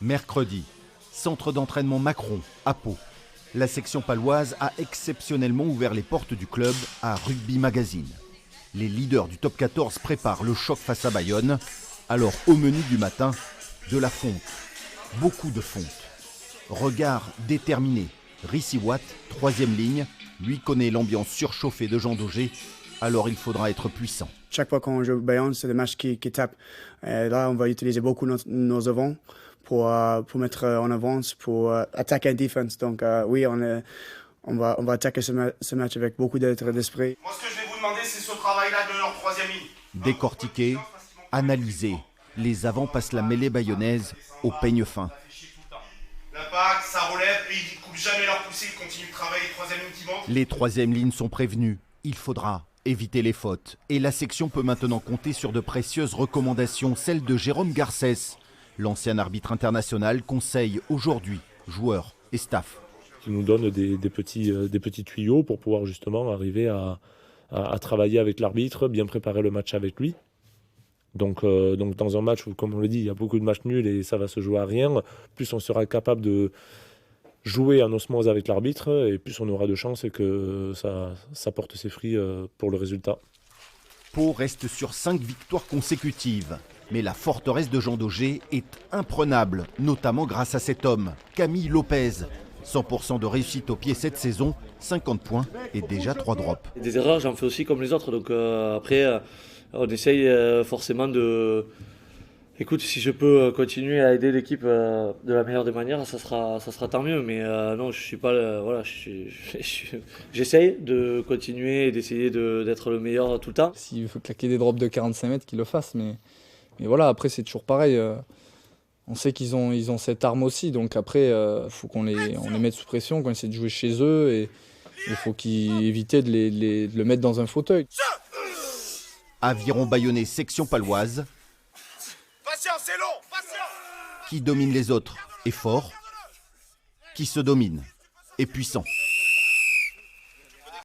Mercredi, centre d'entraînement Macron à Pau. La section paloise a exceptionnellement ouvert les portes du club à Rugby Magazine. Les leaders du top 14 préparent le choc face à Bayonne. Alors au menu du matin, de la fonte. Beaucoup de fonte. Regard déterminé. Rissi Watt, 3e ligne, lui connaît l'ambiance surchauffée de Jean Daugé. Alors il faudra être puissant. Chaque fois qu'on joue Bayonne, c'est des matchs qui tapent. Et là, on va utiliser beaucoup nos avants pour mettre en avance, pour attaquer la défense. Donc oui, on va attaquer ce match avec beaucoup d'esprit. Moi, ce que je vais vous demander, c'est ce travail-là de leur 3e ligne. Décortiquer, analyser. Les avants passent la mêlée bayonnaise au peigne fin. L'impact, ça relève et ils ne coupent jamais leur poussée, ils continuent de travailler les 3e lignes qui manquent. Les 3e lignes sont prévenues. Il faudra éviter les fautes. Et la section peut maintenant compter sur de précieuses recommandations, celles de Jérôme Garcès. L'ancien arbitre international conseille aujourd'hui joueurs et staff. Il nous donne des petits tuyaux pour pouvoir justement arriver à travailler avec l'arbitre, bien préparer le match avec lui. Donc dans un match où, comme on le dit, il y a beaucoup de matchs nuls et ça va se jouer à rien, plus on sera capable de jouer en osmose avec l'arbitre et plus on aura de chance et que ça porte ses fruits pour le résultat. Pau reste sur 5 victoires consécutives. Mais la forteresse de Jean Daugé est imprenable, notamment grâce à cet homme, Camille Lopez. 100% de réussite au pied cette saison, 50 points et déjà 3 drops. Des erreurs, j'en fais aussi comme les autres. Donc après, on essaye forcément de... Écoute, si je peux continuer à aider l'équipe de la meilleure des manières, ça sera tant mieux. Mais non, je suis pas... voilà, j'essaye de continuer et d'essayer d'être le meilleur tout le temps. S'il veut claquer des drops de 45 mètres, qu'il le fasse. Mais voilà, après, c'est toujours pareil. On sait qu'ils ont cette arme aussi. Donc après, faut qu'on les mette sous pression, qu'on essaie de jouer chez eux. Et il faut éviter de le mettre dans un fauteuil. Aviron bayonnais section paloise. Patience, c'est long, patience. Qui domine les autres est fort. Qui se domine est puissant.